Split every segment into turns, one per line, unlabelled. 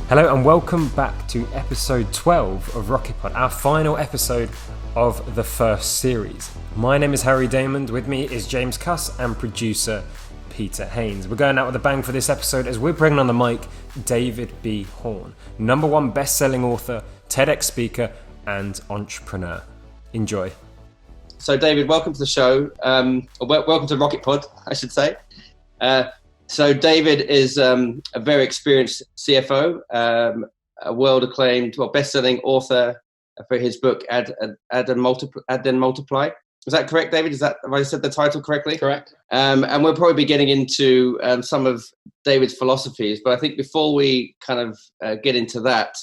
Hello and welcome back to episode 12 of Rocket Pod, our final episode of the first series. My name is Harry Damond, with me is James Cuss and producer Peter Haynes. We're going out with a bang for this episode as we're bringing on the mic David B. Horne, #1 best-selling author, TEDx speaker and entrepreneur. Enjoy.
So David, welcome to the show, welcome to Rocket Pod, I should say. So David is a very experienced CFO, a world-acclaimed, best-selling author for his book Add Then Multiply. Is that correct, David? Have I said the title correctly?
Correct.
And we'll probably be getting into some of David's philosophies, but I think before we kind of get into that,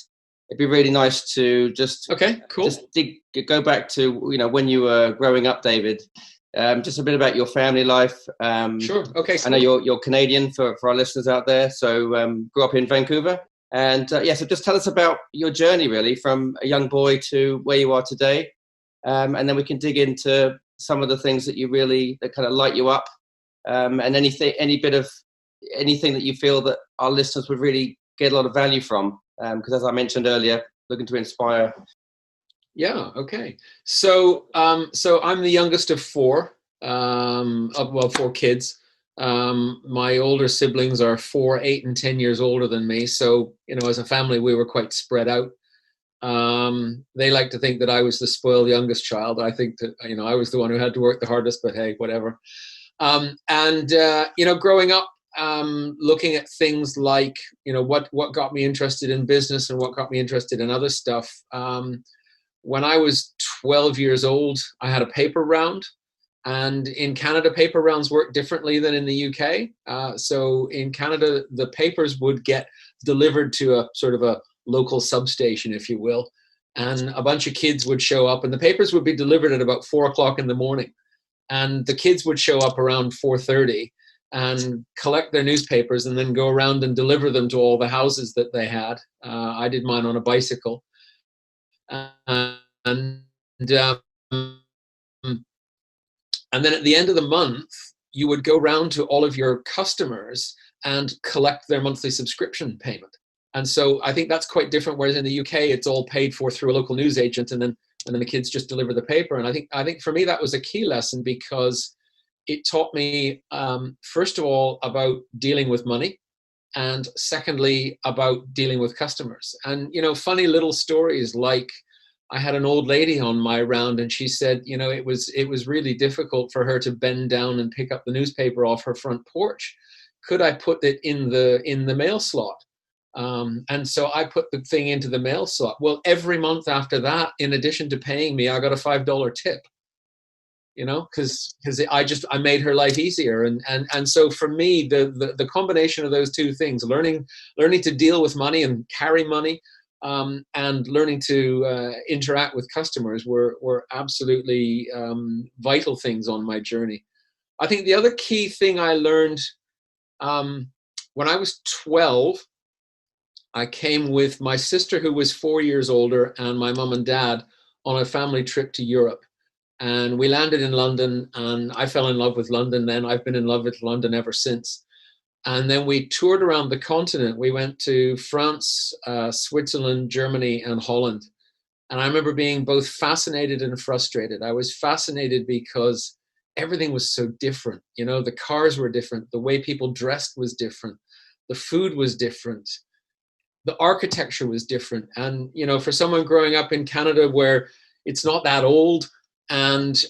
it'd be really nice to just go back to when you were growing up, David. Just a bit about your family life.
Sure. Okay.
I know you're Canadian for our listeners out there. So grew up in Vancouver. And so just tell us about your journey, really, from a young boy to where you are today. And then we can dig into some of the things that kind of light you up. And anything that you feel that our listeners would really get a lot of value from. Because as I mentioned earlier, looking to inspire.
Yeah. Okay. So I'm the youngest of four. Four kids. My older siblings are 4, 8, and 10 years older than me. So as a family, we were quite spread out. They like to think that I was the spoiled youngest child. I think that I was the one who had to work the hardest. But hey, whatever. Growing up, looking at things like what got me interested in business and what got me interested in other stuff. When I was 12 years old, I had a paper round, and in Canada, paper rounds work differently than in the UK. So in Canada, the papers would get delivered to a sort of a local substation, if you will, and a bunch of kids would show up, and the papers would be delivered at about 4 o'clock in the morning, and the kids would show up around 4:30 and collect their newspapers and then go around and deliver them to all the houses that they had. I did mine on a bicycle. And then at the end of the month, you would go round to all of your customers and collect their monthly subscription payment. And so I think that's quite different. Whereas in the UK, it's all paid for through a local news agent, and then the kids just deliver the paper. And I think for me that was a key lesson, because it taught me first of all about dealing with money, and secondly about dealing with customers. And funny little stories like, I had an old lady on my round, and she said, it was really difficult for her to bend down and pick up the newspaper off her front porch. Could I put it in the mail slot? And so I put the thing into the mail slot. Well, every month after that, in addition to paying me, I got a $5 tip. Because I made her life easier, and so for me, the combination of those two things, learning to deal with money and carry money, and learning to interact with customers were absolutely vital things on my journey. I think the other key thing I learned when I was 12, I came with my sister, who was 4 years older, and my mum and dad on a family trip to Europe. And we landed in London, and I fell in love with London then. I've been in love with London ever since. And then we toured around the continent. We went to France, Switzerland, Germany, and Holland. And I remember being both fascinated and frustrated. I was fascinated because everything was so different. The cars were different. The way people dressed was different. The food was different. The architecture was different. And, for someone growing up in Canada where it's not that old, and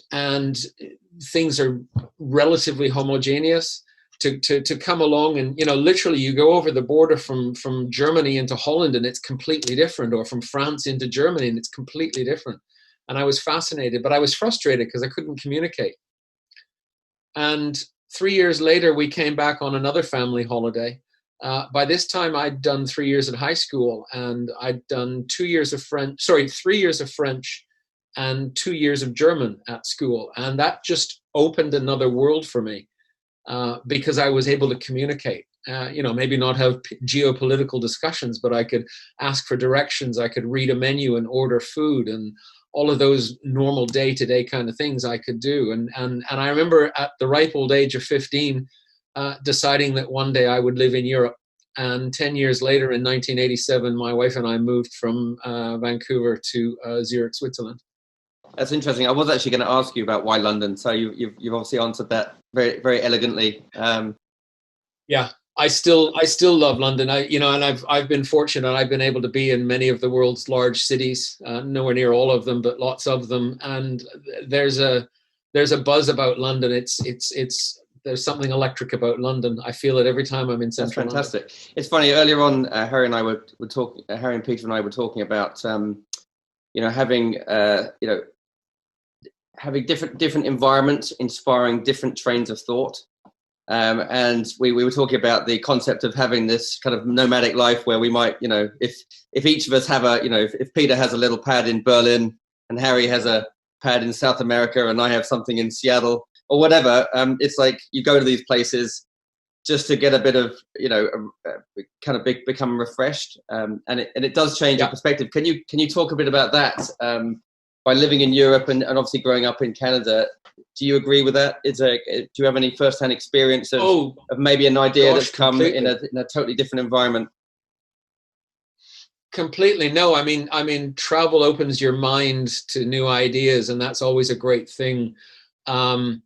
things are relatively homogeneous, to come along and literally you go over the border from Germany into Holland and it's completely different, or from France into Germany and it's completely different. And I was fascinated, but I was frustrated because I couldn't communicate. And 3 years later, we came back on another family holiday. By this time, I'd done 3 years at high school, and I'd done 3 years of French and 2 years of German at school. And that just opened another world for me, because I was able to communicate, maybe not have geopolitical discussions, but I could ask for directions. I could read a menu and order food, and all of those normal day-to-day kind of things I could do. And I remember at the ripe old age of 15, deciding that one day I would live in Europe And 10 years later, in 1987, my wife and I moved from Vancouver to Zurich, Switzerland.
That's interesting. I was actually going to ask you about why London. So you've obviously answered that very, very elegantly.
Yeah, I still love London. And I've been fortunate. I've been able to be in many of the world's large cities, nowhere near all of them, but lots of them. And there's a buzz about London. There's something electric about London. I feel it every time I'm in central London.
That's fantastic. It's funny. Earlier on, Harry and I were talking. Harry and Peter and I were talking about having different environments inspiring different trains of thought. And we were talking about the concept of having this kind of nomadic life where we might, if each of us have if Peter has a little pad in Berlin and Harry has a pad in South America and I have something in Seattle or whatever, it's like you go to these places just to get a bit of, become refreshed. And it does change your perspective. Can you talk a bit about that? By living in Europe and obviously growing up in Canada, do you agree with that? Do you have any first-hand experience of maybe an idea that's come in a totally different environment?
Completely. No, I mean, travel opens your mind to new ideas, and that's always a great thing. And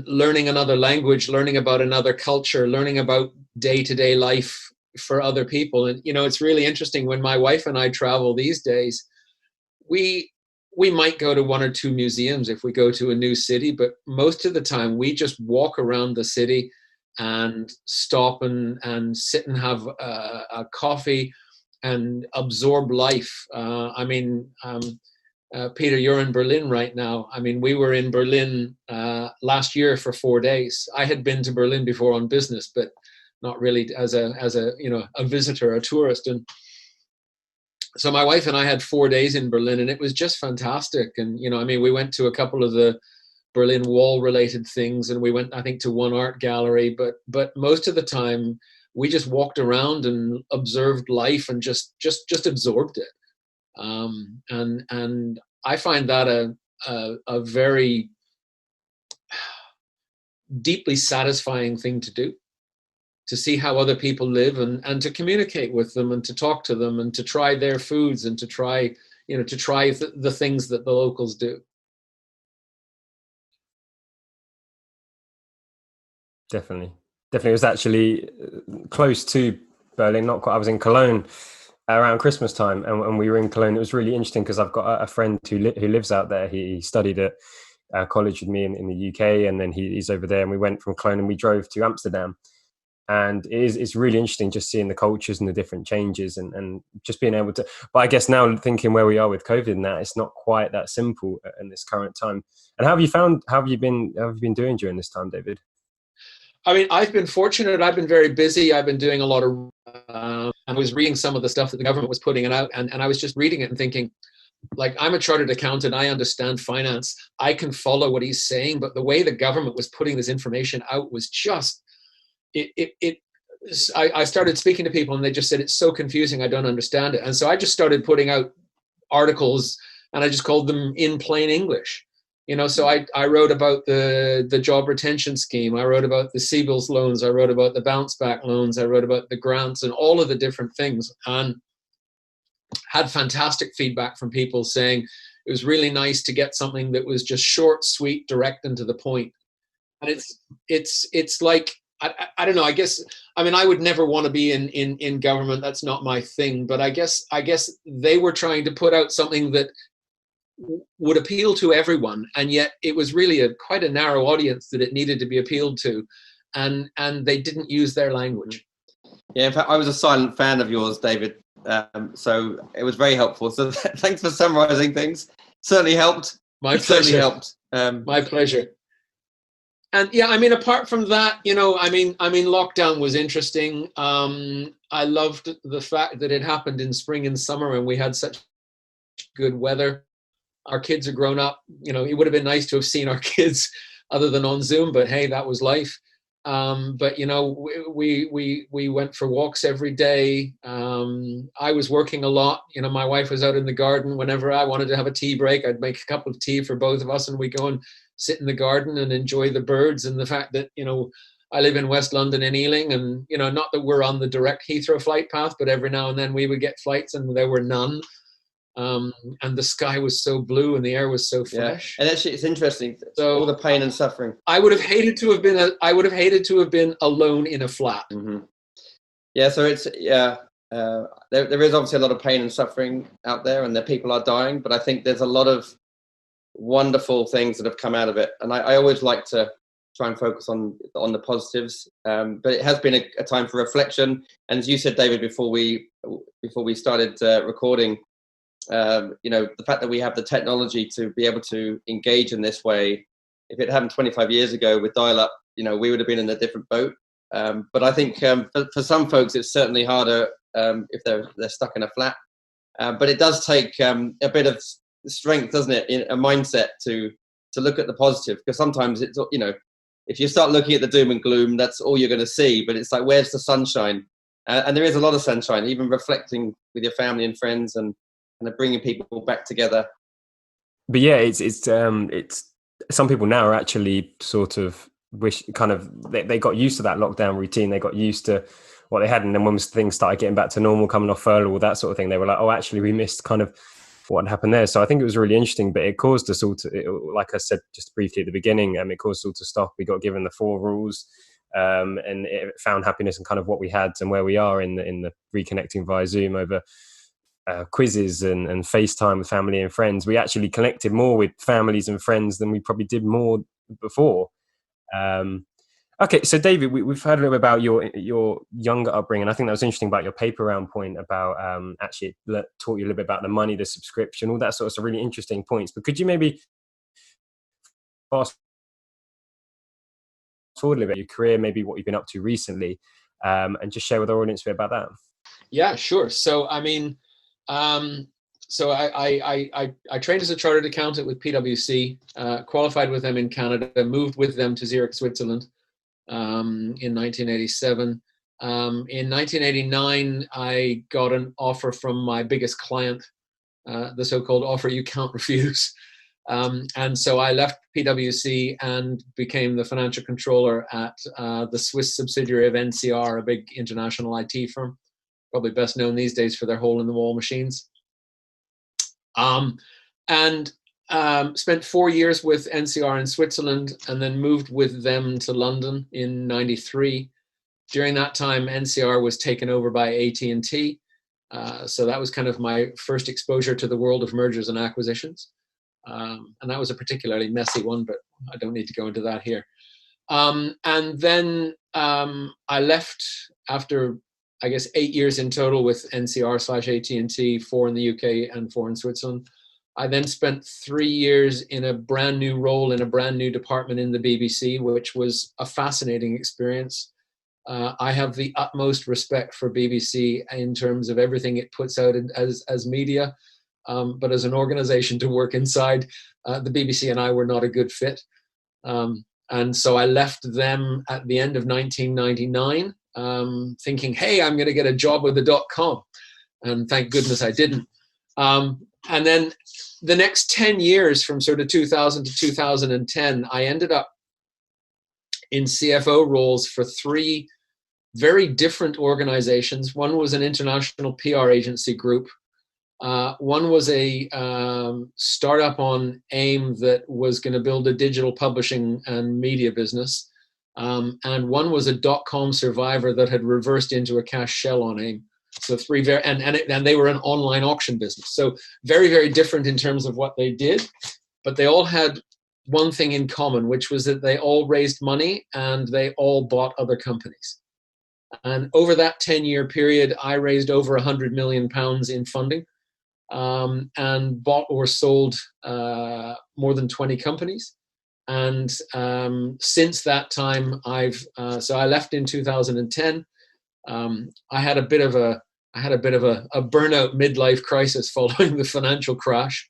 learning another language, learning about another culture, learning about day-to-day life for other people. And, it's really interesting when my wife and I travel these days, we might go to one or two museums if we go to a new city, but most of the time we just walk around the city and stop and sit and have a coffee and absorb life. Peter, you're in Berlin right now. I mean, we were in Berlin last year for 4 days. I had been to Berlin before on business, but not really as a visitor, a tourist. And so my wife and I had 4 days in Berlin, and it was just fantastic. And, we went to a couple of the Berlin Wall related things, and we went, I think, to one art gallery, but most of the time we just walked around and observed life and just absorbed it. And I find that a very deeply satisfying thing to do, to see how other people live and to communicate with them and to talk to them and to try their foods and to try the things that the locals do.
Definitely. It was actually close to Berlin, not quite. I was in Cologne around Christmas time, and we were in Cologne. It was really interesting because I've got a friend who lives out there. He studied at college with me in the UK, and then he's over there. And we went from Cologne and we drove to Amsterdam. And it's really interesting just seeing the cultures and the different changes and just being able to. But I guess now thinking where we are with COVID and that, it's not quite that simple in this current time. And how have you been doing during this time, David?
I mean, I've been fortunate. I've been very busy. I've been doing a lot of. I was reading some of the stuff that the government was putting out, and I was just reading it and thinking, like, I'm a chartered accountant. I understand finance. I can follow what he's saying, but the way the government was putting this information out was just. I started speaking to people and they just said, it's so confusing, I don't understand it. And so I just started putting out articles and I just called them in plain English. So I wrote about the job retention scheme. I wrote about the CBILS loans. I wrote about the bounce back loans. I wrote about the grants and all of the different things, and had fantastic feedback from people saying it was really nice to get something that was just short, sweet, direct and to the point. And it's like, I don't know. I guess I would never want to be in government. That's not my thing. But I guess they were trying to put out something that would appeal to everyone, and yet it was really quite a narrow audience that it needed to be appealed to, and they didn't use their language.
Yeah, in fact, I was a silent fan of yours, David. So it was very helpful. So thanks for summarising things. Certainly helped.
My pleasure. My pleasure. And yeah, apart from that, lockdown was interesting. I loved the fact that it happened in spring and summer and we had such good weather. Our kids are grown up. It would have been nice to have seen our kids other than on Zoom, but hey, that was life. But we went for walks every day. I was working a lot. My wife was out in the garden. Whenever I wanted to have a tea break, I'd make a cup of tea for both of us and we go and sit in the garden and enjoy the birds and the fact that, I live in West London in Ealing, and not that we're on the direct Heathrow flight path, but every now and then we would get flights, and there were none. And the sky was so blue and the air was so fresh.
And actually, it's interesting.
So
all the pain and suffering.
I would have hated to have been alone in a flat.
Mm-hmm. Yeah. So it's there is obviously a lot of pain and suffering out there, and the people are dying. But I think there's a lot of wonderful things that have come out of it, and I always like to try and focus on the positives. But it has been a time for reflection. And as you said, David, before we started recording. The fact that we have the technology to be able to engage in this way, if it happened 25 years ago with dial-up, we would have been in a different boat. But I think for some folks, it's certainly harder if they're stuck in a flat. But it does take a bit of strength, doesn't it, in a mindset to look at the positive, because sometimes it's, if you start looking at the doom and gloom, that's all you're going to see. But it's like, where's the sunshine? And there is a lot of sunshine, even reflecting with your family and friends and bringing people back together.
But yeah, it's some people now are actually sort of they got used to that lockdown routine. They got used to what they had, and then when things started getting back to normal, coming off furlough, all that sort of thing, they were like, oh, actually, we missed kind of what happened there. So I think it was really interesting, but it caused us all to, like I said just briefly at the beginning, it caused us all to stop. We got given the 4 rules, and it found happiness in kind of what we had and where we are in the reconnecting via Zoom over quizzes and FaceTime with family and friends. We actually connected more with families and friends than we probably did more before. Okay, so David, we've heard a little bit about your younger upbringing. I think that was interesting about your paper round point about actually taught you a little bit about the money, the subscription, all that sort of stuff, really interesting points. But could you maybe fast forward a little bit your career, maybe what you've been up to recently, and just share with our audience a bit about that?
Yeah, sure. So I mean, so I trained as a chartered accountant with PwC, qualified with them in Canada, moved with them to Zurich, Switzerland in 1987. In 1989, I got an offer from my biggest client, the so-called offer you can't refuse. And so I left PwC and became the financial controller at the Swiss subsidiary of NCR, a big international IT firm, probably best known these days for their hole-in-the-wall machines. And spent 4 years with NCR in Switzerland, and then moved with them to London in '93. During that time, NCR was taken over by AT&T. So that was kind of my first exposure to the world of mergers and acquisitions. And that was a particularly messy one, but I don't need to go into that here. And then I left after, I guess, 8 years in total with NCR/AT&T, 4 in the UK and 4 in Switzerland. I then spent 3 years in a brand new role in a brand new department in the BBC, which was a fascinating experience. I have the utmost respect for BBC in terms of everything it puts out as media. But as an organization to work inside, the BBC and I were not a good fit. And so I left them at the end of 1999, thinking, hey, I'm going to get a job with the .com. And thank goodness I didn't. And then the next 10 years, from sort of 2000 to 2010, I ended up in CFO roles for 3 very different organizations. One was an international PR agency group. One was a startup on AIM that was going to build a digital publishing and media business. And one was a .com survivor that had reversed into a cash shell on AIM. So 3 very, and they were an online auction business. So very, very different in terms of what they did, but they all had one thing in common, which was that they all raised money and they all bought other companies. And over that 10-year period, I raised over £100 million in funding, and bought or sold more than 20 companies. And since that time, so I left in 2010. I had a bit of a burnout midlife crisis following the financial crash.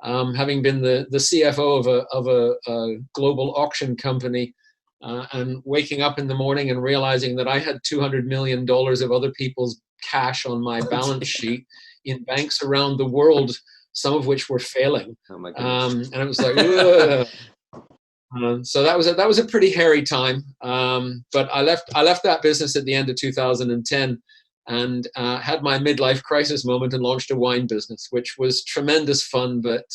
Having been the CFO of a global auction company, and waking up in the morning and realizing that I had $200 million of other people's cash on my balance sheet in banks around the world, some of which were failing.
Oh my goodness.
And it was like, ugh. So that was a pretty hairy time. But I left that business at the end of 2010 and had my midlife crisis moment and launched a wine business, which was tremendous fun. But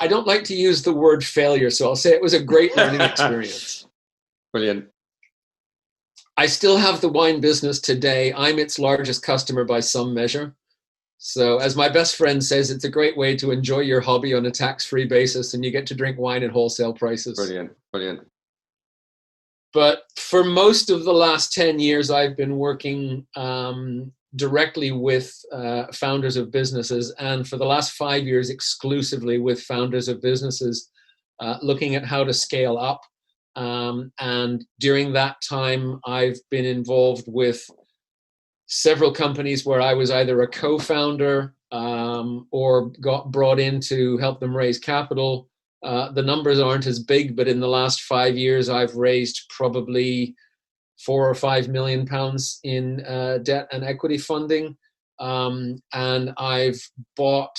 I don't like to use the word failure, so I'll say it was a great learning experience.
Brilliant.
I still have the wine business today. I'm its largest customer by some measure. So as my best friend says, it's a great way to enjoy your hobby on a tax-free basis, and you get to drink wine at wholesale prices.
Brilliant, brilliant.
But for most of the last 10 years, I've been working directly with founders of businesses, and for the last 5 years exclusively with founders of businesses, looking at how to scale up. And during that time, I've been involved with several companies where I was either a co-founder or got brought in to help them raise capital. The numbers aren't as big, but in the last 5 years, I've raised probably £4 or £5 million in debt and equity funding. And I've bought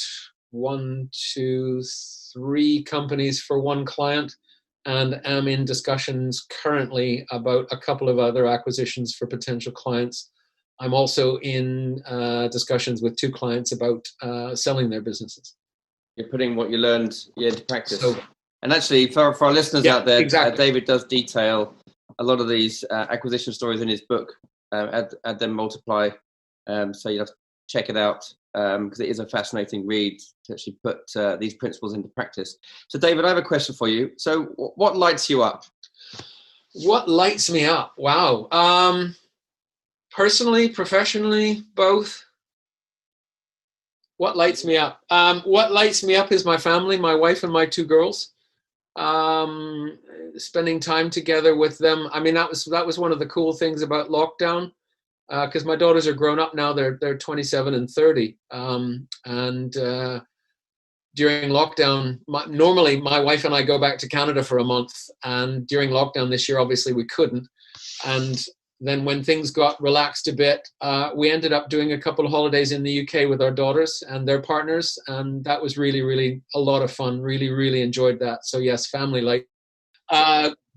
1, 2, 3 companies for one client, and am in discussions currently about a couple of other acquisitions for potential clients. I'm also in discussions with 2 clients about selling their businesses.
You're putting what you learned into practice. And actually, for our listeners out there, exactly. David does detail a lot of these acquisition stories in his book, Add Them Multiply. So you have to check it out because it is a fascinating read to actually put these principles into practice. So David, I have a question for you. So what lights you up?
What lights me up? Wow. Personally, professionally, both. What lights me up? What lights me up is my family, my wife and my 2 girls. Spending time together with them. I mean, that was one of the cool things about lockdown, because my daughters are grown up now. They're 27 and 30. And during lockdown, normally my wife and I go back to Canada for a month. And during lockdown this year, obviously we couldn't. And then when things got relaxed a bit, we ended up doing a couple of holidays in the UK with our daughters and their partners. And that was really, really a lot of fun. Really, really enjoyed that. So yes, family light.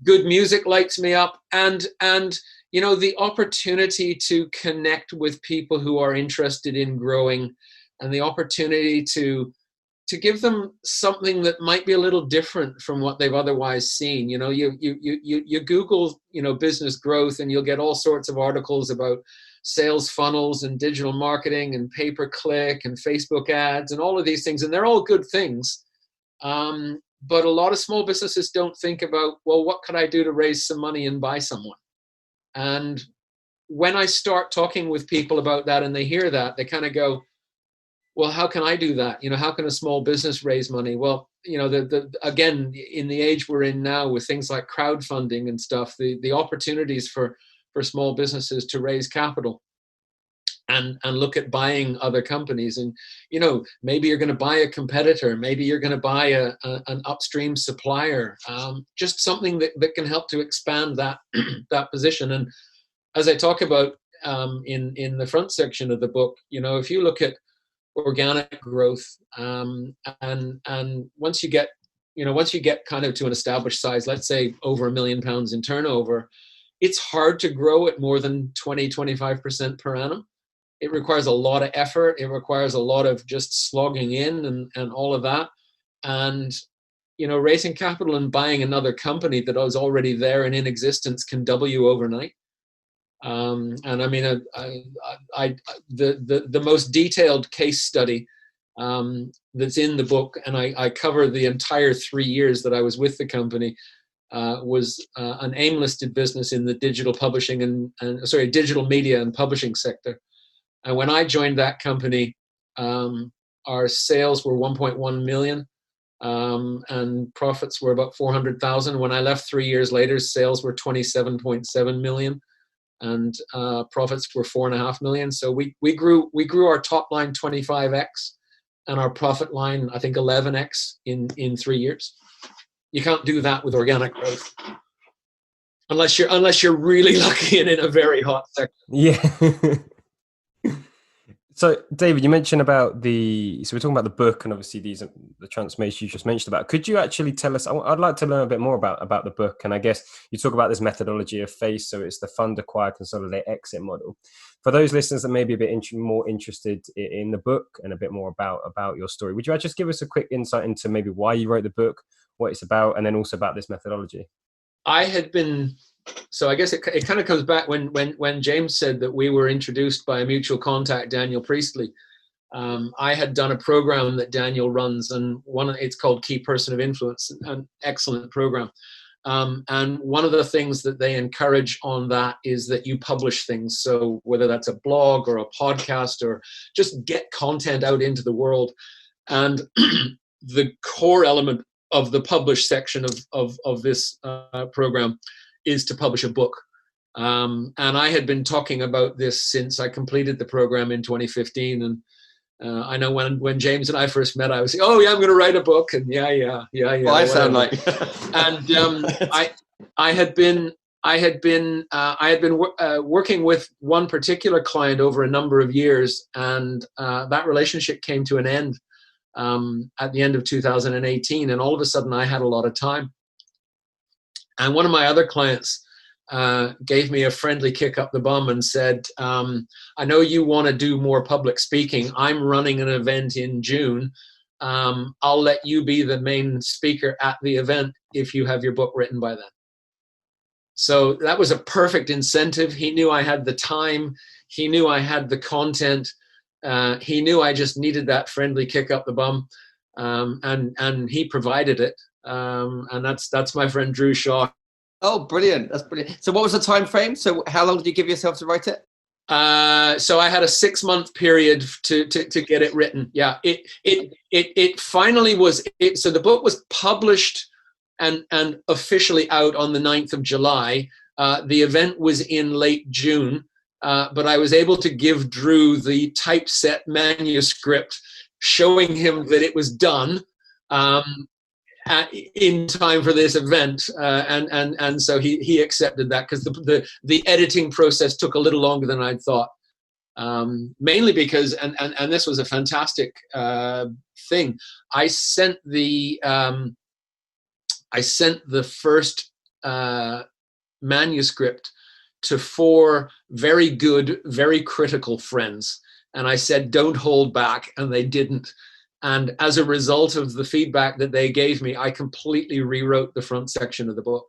Good music lights me up. And you know, the opportunity to connect with people who are interested in growing, and the opportunity to give them something that might be a little different from what they've otherwise seen. You know, you Google, you know, business growth, and you'll get all sorts of articles about sales funnels and digital marketing and pay-per-click and Facebook ads and all of these things. And they're all good things. But a lot of small businesses don't think about, well, what could I do to raise some money and buy someone? And when I start talking with people about that and they hear that, they kind of go, well, how can I do that? You know, how can a small business raise money? Well, you know, again, in the age we're in now with things like crowdfunding and stuff, the opportunities for small businesses to raise capital and look at buying other companies. And, you know, maybe you're going to buy a competitor, maybe you're going to buy an upstream supplier, just something that can help to expand that that position. And as I talk about in the front section of the book, you know, if you look at organic growth, and once you get kind of to an established size, let's say over £1 million in turnover, it's hard to grow at more than 20-25% per annum. It requires a lot of effort. It requires a lot of just slogging in and all of that. And, you know, raising capital and buying another company that is already there and in existence can double you overnight. And I mean, the most detailed case study that's in the book, and I cover the entire 3 years that I was with the company, was an AIM-listed business in the digital publishing digital media and publishing sector. And when I joined that company, our sales were 1.1 million, and profits were about 400,000. When I left 3 years later, sales were 27.7 million. And profits were 4.5 million. So we grew our top line 25x, and our profit line, I think, 11x in 3 years. You can't do that with organic growth, unless you're really lucky and in a very hot sector.
Yeah. So, David, you mentioned about so we're talking about the book, and obviously these are the transformation you just mentioned about. Could you actually tell us? I'd like to learn a bit more about the book, and I guess you talk about this methodology of FACE, so it's the fund, acquire, consolidate, exit model. For those listeners that may be a bit more interested in the book and a bit more about your story, would you just give us a quick insight into maybe why you wrote the book, what it's about, and then also about this methodology?
So I guess it kind of comes back when James said that we were introduced by a mutual contact, Daniel Priestley. I had done a program that Daniel runs, and it's called Key Person of Influence, an excellent program. And one of the things that they encourage on that is that you publish things. So whether that's a blog or a podcast, or just get content out into the world. And the core element of the publish section of this program is to publish a book. And I had been talking about this since I completed the program in 2015. And I know when James and I first met, I was like, oh yeah, I'm going to write a book. And yeah.
Well, I sound like.
And I had been working with one particular client over a number of years, and that relationship came to an end at the end of 2018. And all of a sudden, I had a lot of time. And one of my other clients gave me a friendly kick up the bum and said, I know you want to do more public speaking. I'm running an event in June. I'll let you be the main speaker at the event if you have your book written by then. So that was a perfect incentive. He knew I had the time. He knew I had the content. He knew I just needed that friendly kick up the bum. And he provided it. And that's my friend Drew Shaw.
Oh, brilliant. That's brilliant. So what was the time frame? So how long did you give yourself to write it?
So I had a 6-month period to get it written. Yeah, it finally was. So the book was published and officially out on the 9th of July. The event was in late June, but I was able to give Drew the typeset manuscript, showing him that it was done in time for this event, and so he accepted that, because the editing process took a little longer than I'd thought, mainly because and this was a fantastic thing. I sent the first manuscript to 4 very good, very critical friends, and I said, don't hold back, and they didn't. And as a result of the feedback that they gave me, I completely rewrote the front section of the book.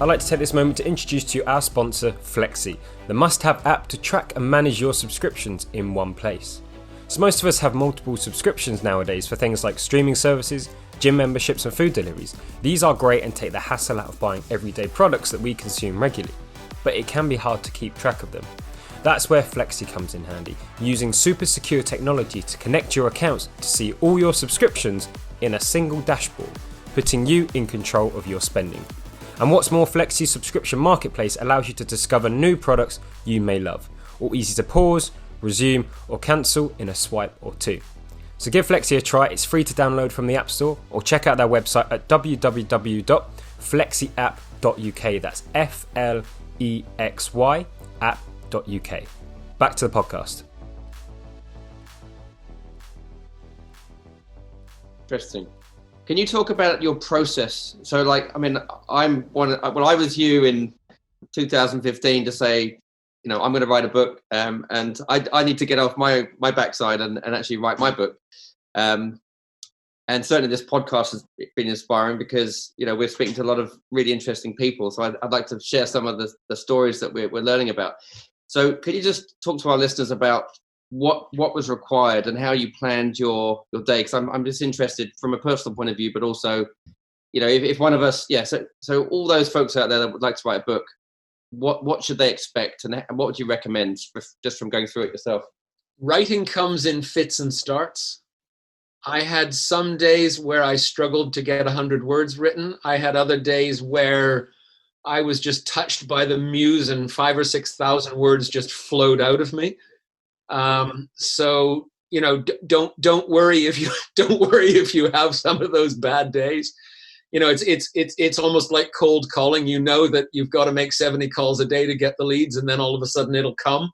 I'd like to take this moment to introduce to you our sponsor, Flexi, the must-have app to track and manage your subscriptions in one place. So most of us have multiple subscriptions nowadays for things like streaming services, gym memberships and food deliveries. These are great and take the hassle out of buying everyday products that we consume regularly, but it can be hard to keep track of them. That's where Flexi comes in handy, using super secure technology to connect your accounts to see all your subscriptions in a single dashboard, putting you in control of your spending. And what's more, Flexi's subscription marketplace allows you to discover new products you may love, all easy to pause, resume or cancel in a swipe or two. So give Flexi a try. It's free to download from the App Store, or check out their website at www.flexiapp.uk. That's FLEXY app.uk. Back to the podcast.
Interesting. Can you talk about your process? So, I was you in 2015 to say, I'm going to write a book, and I need to get off my backside and actually write my book. And certainly this podcast has been inspiring because, we're speaking to a lot of really interesting people. So I'd like to share some of the stories that we're learning about. So could you just talk to our listeners about what was required and how you planned your day? Because I'm just interested from a personal point of view, but also, if one of us, so all those folks out there that would like to write a book, what should they expect, and what would you recommend just from going through it yourself?
Writing comes in fits and starts. I had some days where I struggled to get 100 words written. I had other days where I was just touched by the muse and 5,000 or 6,000 words just flowed out of me. So don't worry if you have some of those bad days. it's almost like cold calling. You know that you've got to make 70 calls a day to get the leads, and then all of a sudden it'll come.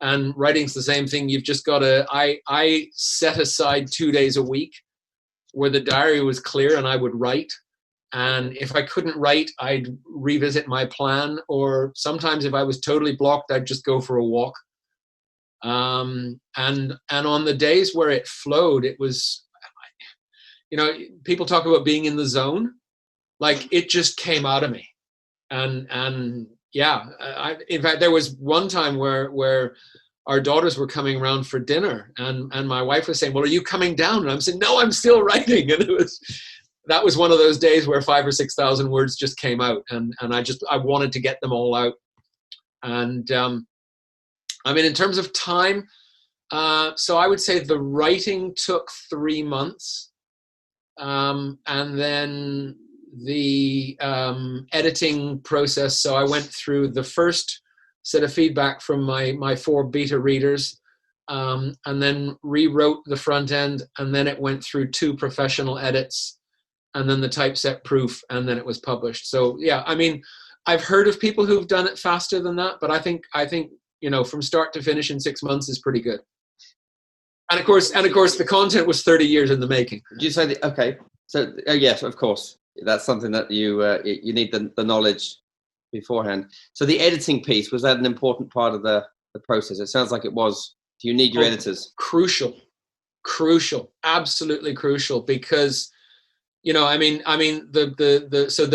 And writing's the same thing. You've just got to, I set aside 2 days a week where the diary was clear and I would write. And if I couldn't write, I'd revisit my plan. Or sometimes if I was totally blocked, I'd just go for a walk. And on the days where it flowed, it was, people talk about being in the zone. Like, it just came out of me. And yeah, in fact, there was one time where our daughters were coming around for dinner, and my wife was saying, well, are you coming down? And I'm saying, no, I'm still writing. And that was one of those days where 5,000 or 6,000 words just came out, and I wanted to get them all out. And in terms of time, so I would say the writing took 3 months, and then the editing process. So I went through the first set of feedback from my 4 beta readers, and then rewrote the front end, and then it went through 2 professional edits, and then the typeset proof, and then it was published. So yeah, I've heard of people who've done it faster than that, but I think from start to finish in 6 months is pretty good. And of course, the content was 30 years in the making.
Did you say okay? So yes, of course, that's something that you need the knowledge beforehand. So the editing piece, was that an important part of the process? It sounds like it was. Do you need your editors?
Crucial, absolutely crucial, because the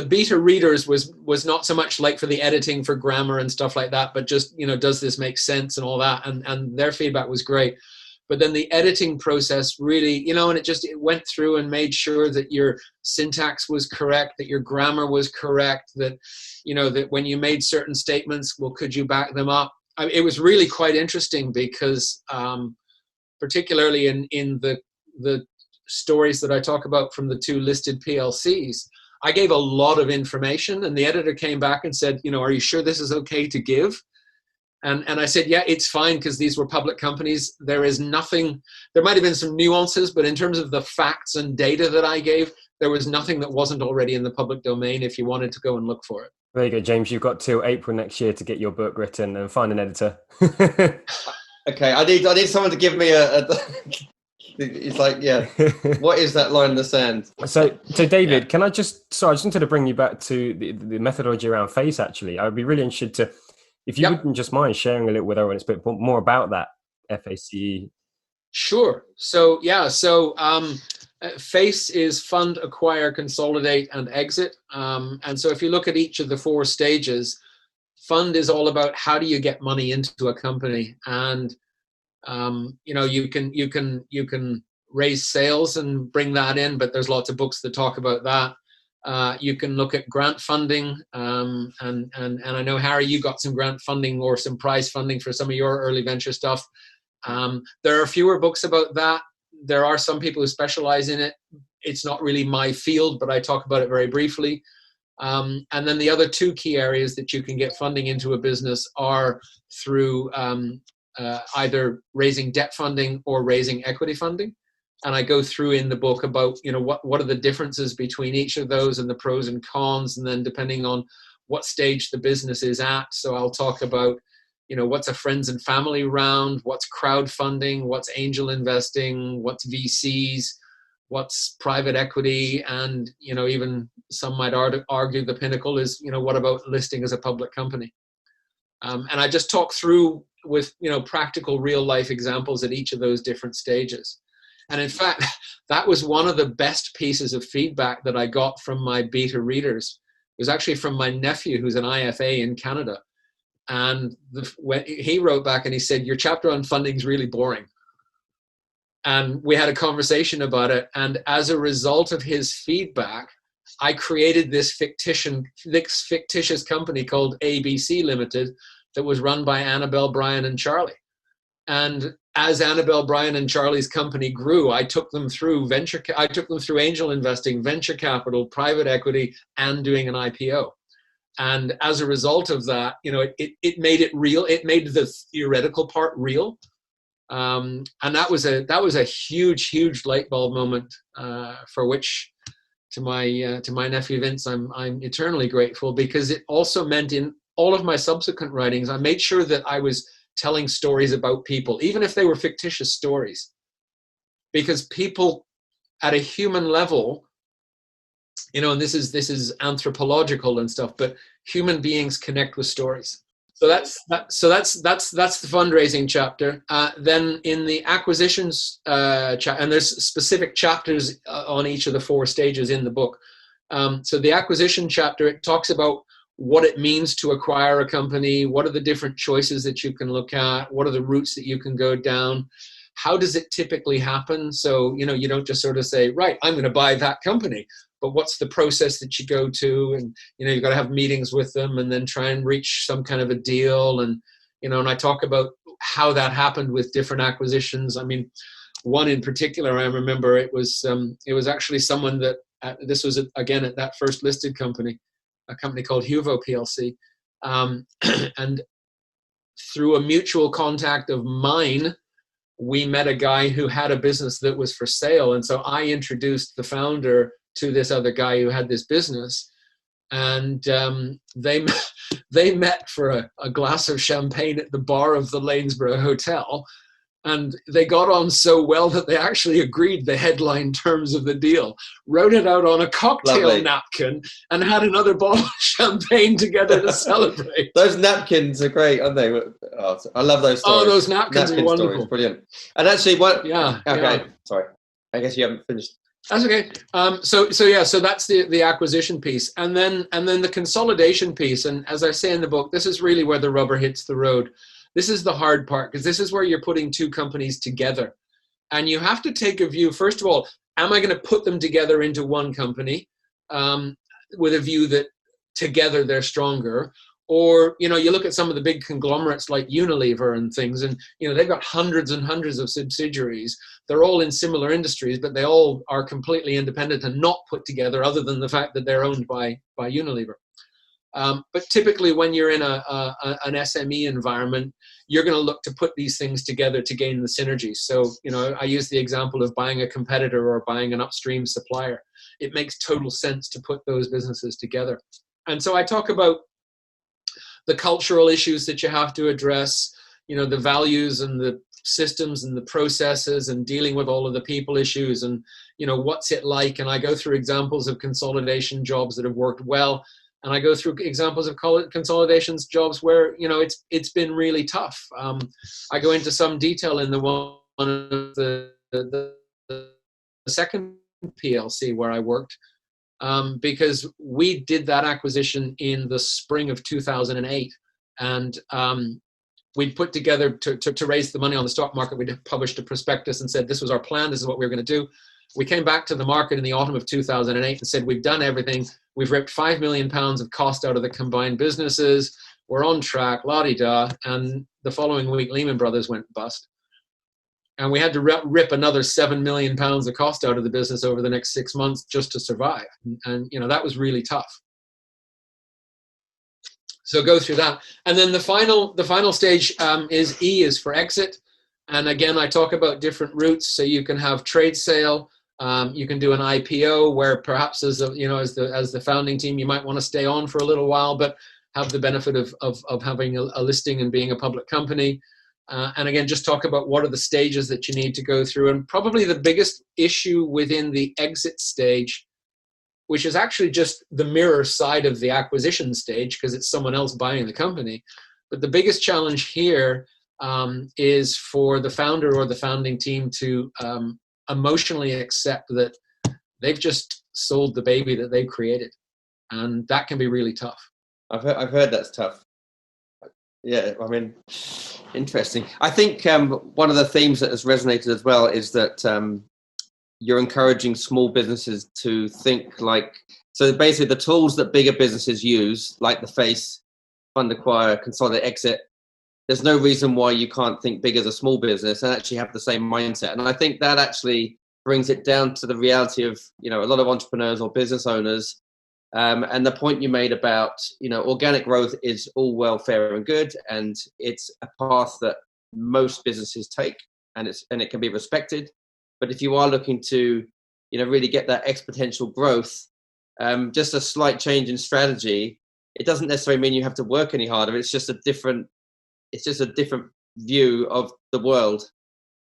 beta readers was not so much like for the editing for grammar and stuff like that, but just, does this make sense and all that, and their feedback was great. But then the editing process really, and it went through and made sure that your syntax was correct, that your grammar was correct, that, that when you made certain statements, well, could you back them up? It was really quite interesting because particularly in the stories that I talk about from the 2 listed PLCs, I gave a lot of information, and the editor came back and said, are you sure this is okay to give? And I said, yeah, it's fine, because these were public companies. There is nothing, there might have been some nuances, but in terms of the facts and data that I gave, there was nothing that wasn't already in the public domain if you wanted to go and look for it.
There you go, James. You've got till April next year to get your book written and find an editor.
Okay, I need someone to give me it's like, yeah, what is that line in the sand?
So David, yeah. I just wanted to bring you back to the methodology around FACE, actually. I'd be really interested to, if you wouldn't just mind sharing a little with everyone a bit more about that FACE.
Sure. So, FACE is fund, acquire, consolidate, and exit. And so if you look at each of the 4 stages, fund is all about how do you get money into a company. And, you can raise sales and bring that in, but there's lots of books that talk about that. You can look at grant funding, and I know, Harry, you got some grant funding or some prize funding for some of your early venture stuff. There are fewer books about that. There are some people who specialize in it. It's not really my field, but I talk about it very briefly. And then the other 2 key areas that you can get funding into a business are through either raising debt funding or raising equity funding. And I go through in the book about, what are the differences between each of those and the pros and cons, and then depending on what stage the business is at. So I'll talk about, what's a friends and family round, what's crowdfunding, what's angel investing, what's VCs, what's private equity, and, even some might argue the pinnacle is, what about listing as a public company? And I just talk through with, practical real life examples at each of those different stages. And in fact, that was one of the best pieces of feedback that I got from my beta readers. It was actually from my nephew, who's an IFA in Canada. And when he wrote back and he said, your chapter on funding is really boring. And we had a conversation about it. And as a result of his feedback, I created this fictitious company called ABC Limited that was run by Annabelle, Brian, and Charlie. And as Annabelle, Brian, and Charlie's company grew, I took them through angel investing, venture capital, private equity, and doing an IPO. And as a result of that, it made it real. It made the theoretical part real. And that was a huge light bulb moment, for which, my nephew Vince, I'm eternally grateful, because it also meant in all of my subsequent writings, I made sure that I was telling stories about people, even if they were fictitious stories, because people at a human level, and this is anthropological and stuff, but human beings connect with stories. So that's the fundraising chapter. Then in the acquisitions chapter, and there's specific chapters on each of the 4 stages in the book. So the acquisition chapter, it talks about what it means to acquire a company, what are the different choices that you can look at, what are the routes that you can go down, how does it typically happen? So, you don't just sort of say, right, I'm going to buy that company, but what's the process that you go to? And, you've got to have meetings with them and then try and reach some kind of a deal. And, and I talk about how that happened with different acquisitions. I mean, one in particular, I remember it was actually someone that, this was again at that first listed company, a company called Huvo PLC. And through a mutual contact of mine, we met a guy who had a business that was for sale. And so I introduced the founder to this other guy who had this business. And they met for a glass of champagne at the bar of the Lanesborough Hotel. And they got on so well that they actually agreed the headline terms of the deal, wrote it out on a cocktail napkin, and had another bottle of champagne together to celebrate.
Those napkins are great, aren't they? Oh, I love those stories.
Oh, those napkins are wonderful.
Stories, brilliant. And actually, what?
Yeah.
Okay.
Yeah.
Sorry. I guess you haven't finished.
That's okay. So that's the acquisition piece, and then the consolidation piece. And as I say in the book, this is really where the rubber hits the road. This is the hard part, because this is where you're putting 2 companies together, and you have to take a view. First of all, am I going to put them together into one company with a view that together they're stronger? Or, you look at some of the big conglomerates like Unilever and things, and, they've got hundreds and hundreds of subsidiaries. They're all in similar industries, but they all are completely independent and not put together, other than the fact that they're owned by Unilever. But typically when you're in an SME environment, you're going to look to put these things together to gain the synergy. So, I use the example of buying a competitor or buying an upstream supplier. It makes total sense to put those businesses together. And so I talk about the cultural issues that you have to address, the values and the systems and the processes, and dealing with all of the people issues, and, what's it like? And I go through examples of consolidation jobs that have worked well. And I go through examples of consolidations jobs where, it's been really tough. I go into some detail in the one of the second PLC where I worked, because we did that acquisition in the spring of 2008. And we put together to raise the money on the stock market. We published a prospectus and said, this was our plan. This is what we were going to do. We came back to the market in the autumn of 2008 and said, we've done everything. We've ripped £5 million of cost out of the combined businesses. We're on track, la-di-da. And the following week, Lehman Brothers went bust. And we had to rip another £7 million of cost out of the business over the next 6 months just to survive. And that was really tough. So go through that. And then the final stage is for exit. And again, I talk about different routes. So you can have trade sale. You can do an IPO, where perhaps as the founding team, you might want to stay on for a little while, but have the benefit of having a listing and being a public company. And again, just talk about what are the stages that you need to go through. And probably the biggest issue within the exit stage, which is actually just the mirror side of the acquisition stage, because it's someone else buying the company. But the biggest challenge here is for the founder or the founding team to emotionally accept that they've just sold the baby that they've created, and that can be really tough.
I've heard that's tough. Yeah, I mean, interesting. I think one of the themes that has resonated as well is that you're encouraging small businesses to think like, so basically the tools that bigger businesses use, like the FACE, fund, acquire, consolidate, exit, there's no reason why you can't think big as a small business and actually have the same mindset. And I think that actually brings it down to the reality of, a lot of entrepreneurs or business owners. And the point you made about, organic growth is all well, fair and good. And it's a path that most businesses take, and it can be respected. But if you are looking to really get that exponential growth, just a slight change in strategy, it doesn't necessarily mean you have to work any harder. It's just a different view of the world,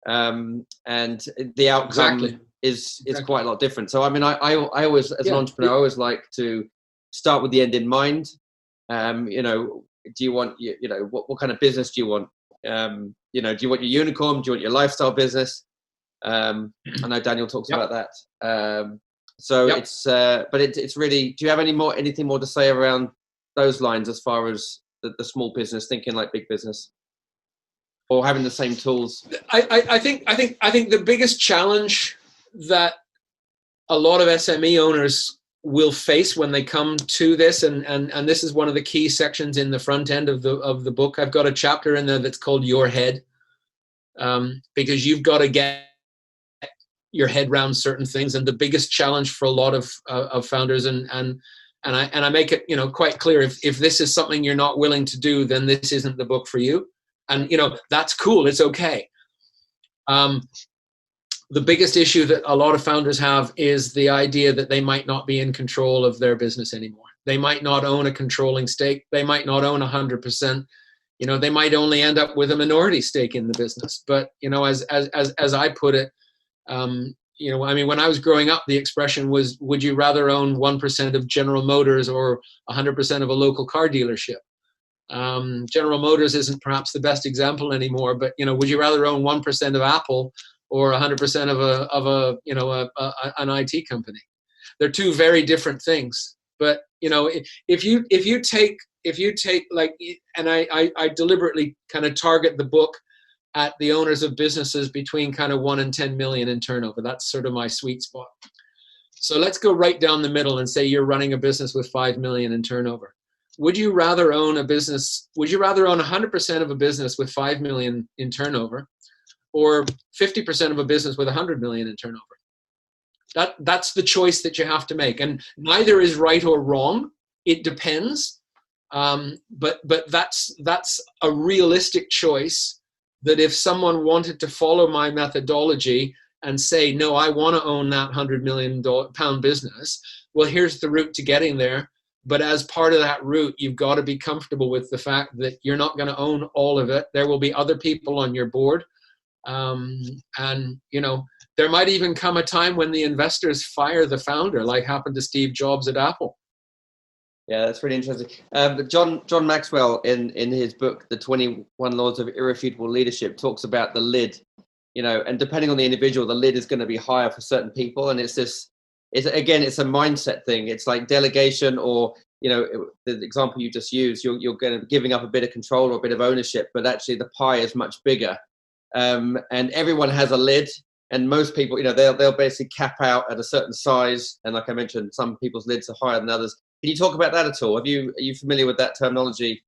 and the outcome is quite a lot different. So I mean, I always, as an entrepreneur, I always like to start with the end in mind. Do you want, what kind of business do you want? Do you want your unicorn? Do you want your lifestyle business? I know Daniel talks about that. It's really, do you have anything more to say around those lines as far as the small business thinking like big business, or having the same tools?
I think the biggest challenge that a lot of SME owners will face when they come to this, and this is one of the key sections in the front end of the book. I've got a chapter in there that's called Your Head, because you've got to get your head around certain things. And the biggest challenge for a lot of founders, and I make it quite clear, if this is something you're not willing to do, then this isn't the book for you. And that's cool, it's okay. The biggest issue that a lot of founders have is the idea that they might not be in control of their business anymore. They might not own a controlling stake. They might not own 100%. They might only end up with a minority stake in the business. But as I put it, when I was growing up, the expression was, would you rather own 1% of General Motors or 100% of a local car dealership? General Motors isn't perhaps the best example anymore, but would you rather own 1% of Apple or 100% of an IT company? They're two very different things. But if you take like, and I deliberately kind of target the book at the owners of businesses between kind of 1 and 10 million in turnover. That's sort of my sweet spot. So let's go right down the middle and say you're running a business with 5 million in turnover. Would you rather own 100% of a business with 5 million in turnover, or 50% of a business with 100 million in turnover? That's the choice that you have to make. And neither is right or wrong. It depends. But that's a realistic choice, that if someone wanted to follow my methodology and say, no, I want to own that £100 million business, well, here's the route to getting there. But as part of that route, you've got to be comfortable with the fact that you're not going to own all of it. There will be other people on your board. There might even come a time when the investors fire the founder, like happened to Steve Jobs at Apple.
Yeah, that's really interesting. John Maxwell, in his book, The 21 Laws of Irrefutable Leadership, talks about the lid, and depending on the individual, the lid is going to be higher for certain people. And it's a mindset thing. It's like delegation, or, the example you just used, you're going to be giving up a bit of control or a bit of ownership, but actually the pie is much bigger. And everyone has a lid, and most people, they'll basically cap out at a certain size. And like I mentioned, some people's lids are higher than others. Can you talk about that at all? Are you familiar with that terminology?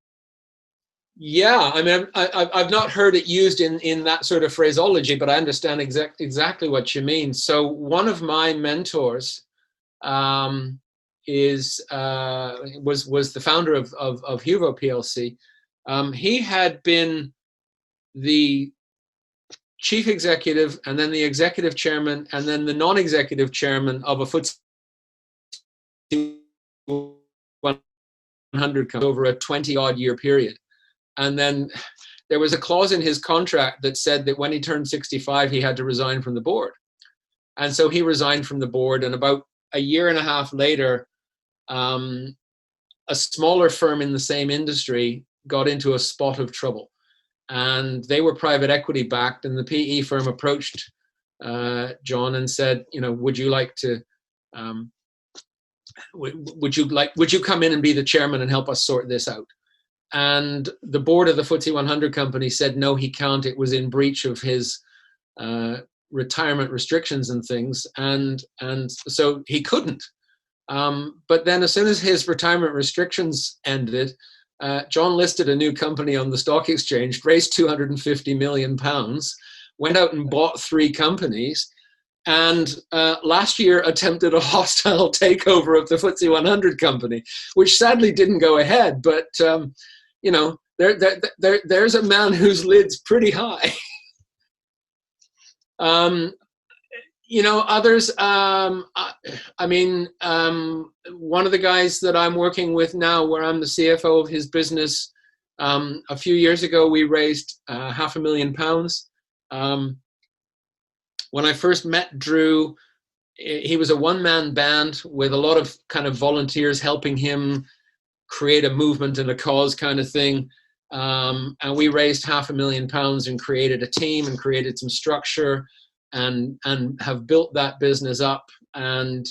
Yeah, I mean, I've not heard it used in that sort of phraseology, but I understand exactly what you mean. So one of my mentors was the founder of Huvo PLC. He had been the chief executive, and then the executive chairman, and then the non-executive chairman of a FTSE 100 company over a 20-odd year period. And then there was a clause in his contract that said that when he turned 65, he had to resign from the board. And so he resigned from the board, and about a year and a half later, a smaller firm in the same industry got into a spot of trouble. And they were private equity backed, and the PE firm approached John and said, would you like to, would you come in and be the chairman and help us sort this out? And the board of the FTSE 100 company said, no, he can't. It was in breach of his retirement restrictions and things. And so he couldn't. But then as soon as his retirement restrictions ended, John listed a new company on the stock exchange, raised £250 million, went out and bought 3 companies, and last year attempted a hostile takeover of the FTSE 100 company, which sadly didn't go ahead. But, there's a man whose lid's pretty high. Others, one of the guys that I'm working with now, where I'm the CFO of his business, a few years ago, we raised £500,000. When I first met Drew, he was a one-man band with a lot of kind of volunteers helping him create a movement and a cause kind of thing. And we raised £500,000 and created a team and created some structure and have built that business up. And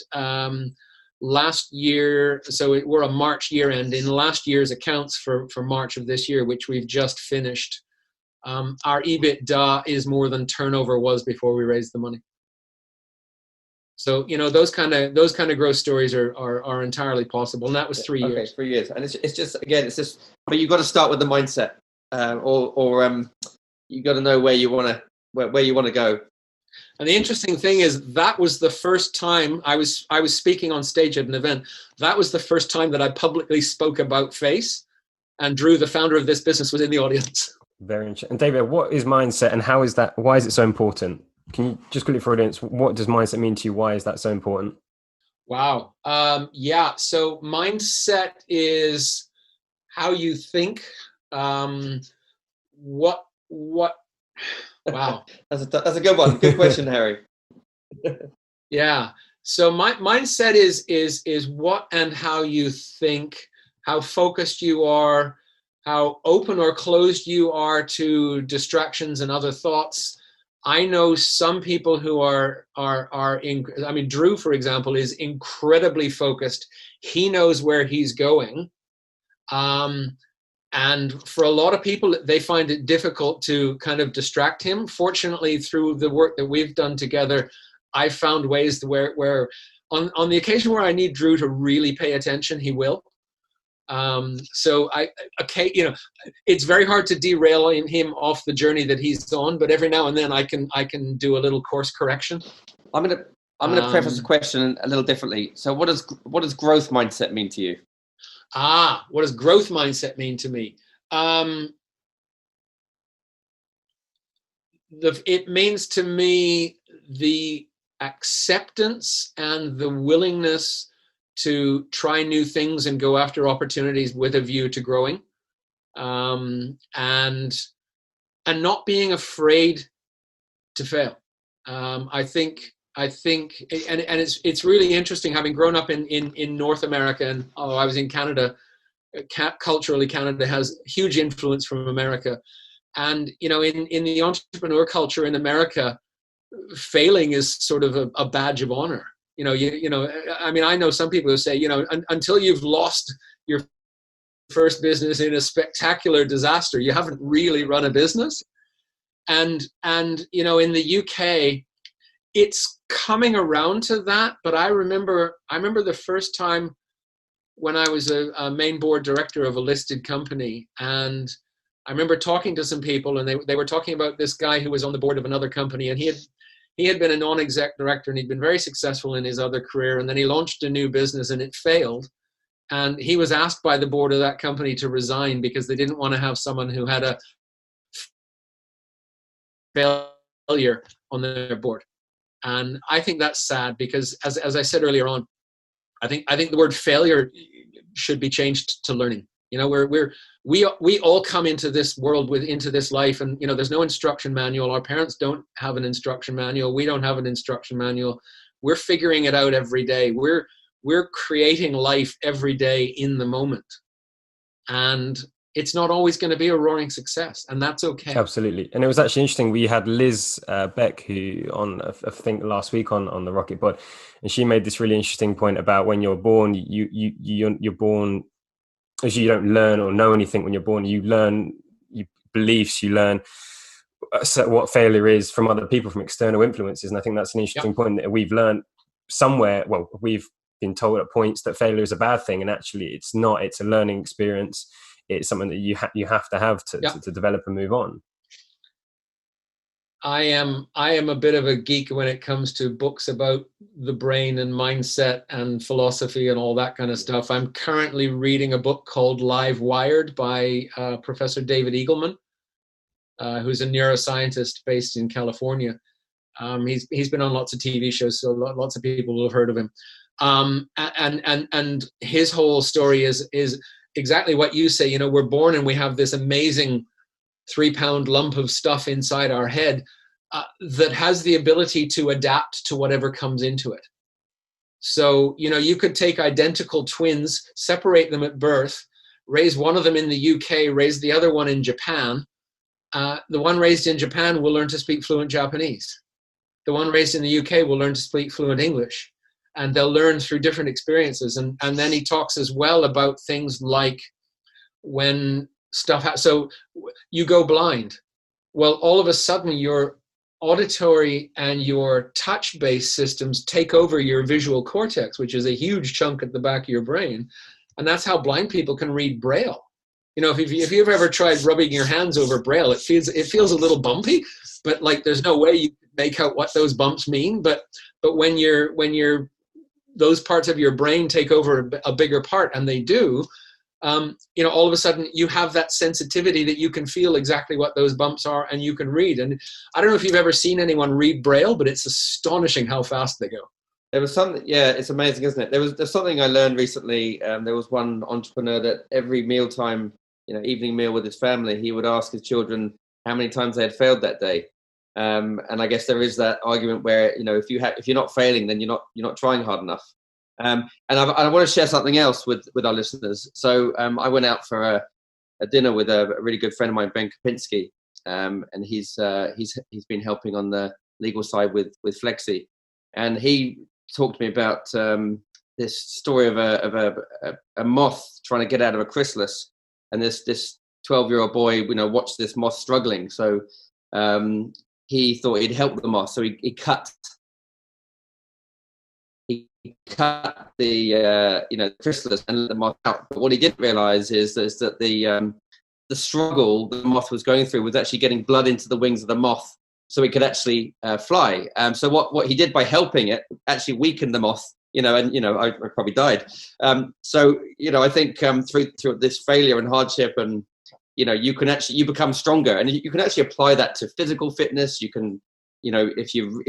last year, so we're a March year end. In last year's accounts for March of this year, which we've just finished, our EBITDA is more than turnover was before we raised the money. So those kind of growth stories are entirely possible, and that was 3 years.
Okay, 3 years, and it's just. But you've got to start with the mindset, or you got to know where you want to go.
And the interesting thing is that was the first time I was speaking on stage at an event. That was the first time that I publicly spoke about FACE, and Drew, the founder of this business, was in the audience.
Very interesting. And David, what is mindset, and how is that? Why is it so important? Can you just quickly for audience, what does mindset mean to you? Why is that so important?
Wow. So mindset is how you think. What? Wow.
That's a good one. Good question, Harry.
Yeah. So my mindset is what and how you think, how focused you are, how open or closed you are to distractions and other thoughts. I know some people who Drew, for example, is incredibly focused. He knows where he's going. And for a lot of people, they find it difficult to kind of distract him. Fortunately, through the work that we've done together, I found ways where on the occasion where I need Drew to really pay attention, he will. It's very hard to derail him off the journey that he's on, but every now and then I can do a little course correction.
I'm gonna preface the question a little differently. So what does growth mindset mean to you?
What does growth mindset mean to me? It means to me the acceptance and the willingness to try new things and go after opportunities with a view to growing, and not being afraid to fail. I think, and it's really interesting having grown up in North America, and I was in Canada. Culturally, Canada has huge influence from America, and in the entrepreneur culture in America, failing is sort of a badge of honor. I know some people who say, until you've lost your first business in a spectacular disaster, you haven't really run a business. And in the UK, it's coming around to that. But I remember the first time when I was a main board director of a listed company, and I remember talking to some people, and they were talking about this guy who was on the board of another company, and he had been a non-exec director, and he'd been very successful in his other career. And then he launched a new business and it failed. And he was asked by the board of that company to resign because they didn't want to have someone who had a failure on their board. And I think that's sad because, as I said earlier on, I think the word failure should be changed to learning. We all come into this world into this life, and there's no instruction manual. Our parents don't have an instruction manual. We don't have an instruction manual. We're figuring it out every day. We're creating life every day in the moment, and it's not always going to be a roaring success, and that's okay.
Absolutely. And it was actually interesting. We had Liz Beck, who on I think last week on the Rocket Pod, and she made this really interesting point about when you're born, you're born. As you don't learn or know anything when you're born, you learn beliefs, you learn what failure is from other people, from external influences. And I think that's an interesting point that we've learned somewhere. Well, we've been told at points that failure is a bad thing, and actually it's not. It's a learning experience. It's something that you have to have to develop and move on.
I am a bit of a geek when it comes to books about the brain and mindset and philosophy and all that kind of stuff. I'm currently reading a book called Live Wired by Professor David Eagleman, who's a neuroscientist based in California. He's been on lots of TV shows, so lots of people will have heard of him. And his whole story is exactly what you say. You know, we're born and we have this amazing 3-pound lump of stuff inside our head that has the ability to adapt to whatever comes into it. So, you know, you could take identical twins, separate them at birth, raise one of them in the UK, raise the other one in Japan. The one raised in Japan will learn to speak fluent Japanese. The one raised in the UK will learn to speak fluent English. And they'll learn through different experiences. And then he talks as well about things like when stuff so you go blind. Well, all of a sudden your auditory and your touch-based systems take over your visual cortex, which is a huge chunk at the back of your brain. And that's how blind people can read Braille. You know, if you've ever tried rubbing your hands over Braille, it feels a little bumpy, but like there's no way you can make out what those bumps mean. But when those parts of your brain take over a bigger part, and they do, you know, all of a sudden you have that sensitivity that you can feel exactly what those bumps are, and you can read. And I don't know if you've ever seen anyone read Braille, but it's astonishing how fast they go.
There was something, yeah, it's amazing, isn't it? There's something I learned recently. There was one entrepreneur that every mealtime, you know, evening meal with his family, he would ask his children how many times they had failed that day. And I guess there is that argument where, you know, if you're not failing, then you're not trying hard enough. And I want to share something else with our listeners. So I went out for a dinner with a really good friend of mine, Ben Kopinski, and he's been helping on the legal side with Flexi, and he talked to me about this story of a moth trying to get out of a chrysalis, and this 12-year-old boy, you know, watched this moth struggling. So he thought he'd help the moth, so he cut the chrysalis and let the moth out. But what he didn't realize is that the struggle the moth was going through was actually getting blood into the wings of the moth, so it could actually fly. So what he did by helping it actually weakened the moth, you know, and, you know, I probably died. So, you know, I think through this failure and hardship, and, you know, you become stronger, and you can actually apply that to physical fitness. You can, you know, if you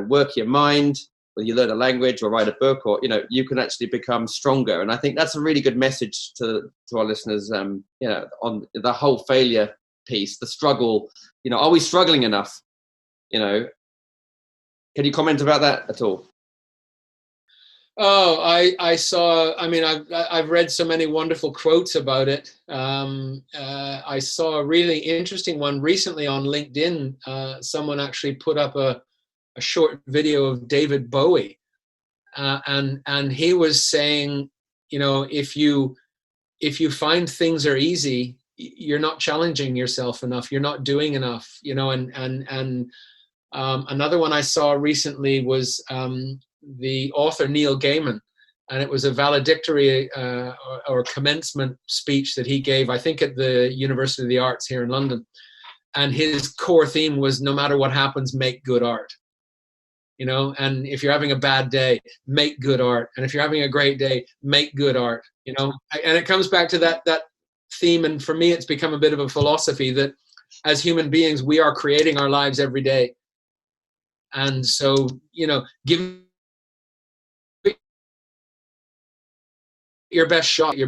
work your mind, whether you learn a language or write a book, or, you know, you can actually become stronger. And I think that's a really good message to our listeners, you know, on the whole failure piece, the struggle. You know, are we struggling enough? You know, can you comment about that at all?
Oh, I saw, I mean, I've read so many wonderful quotes about it. I saw a really interesting one recently on LinkedIn. Someone actually put up a short video of David Bowie. And he was saying, you know, if you find things are easy, you're not challenging yourself enough. You're not doing enough, you know, and another one I saw recently was the author Neil Gaiman, and it was a valedictory or commencement speech that he gave, I think, at the University of the Arts here in London. And his core theme was, no matter what happens, make good art. You know, and if you're having a bad day, make good art. And if you're having a great day, make good art, you know. And it comes back to that theme. And for me, it's become a bit of a philosophy that as human beings, we are creating our lives every day. And so, you know, give your best shot, you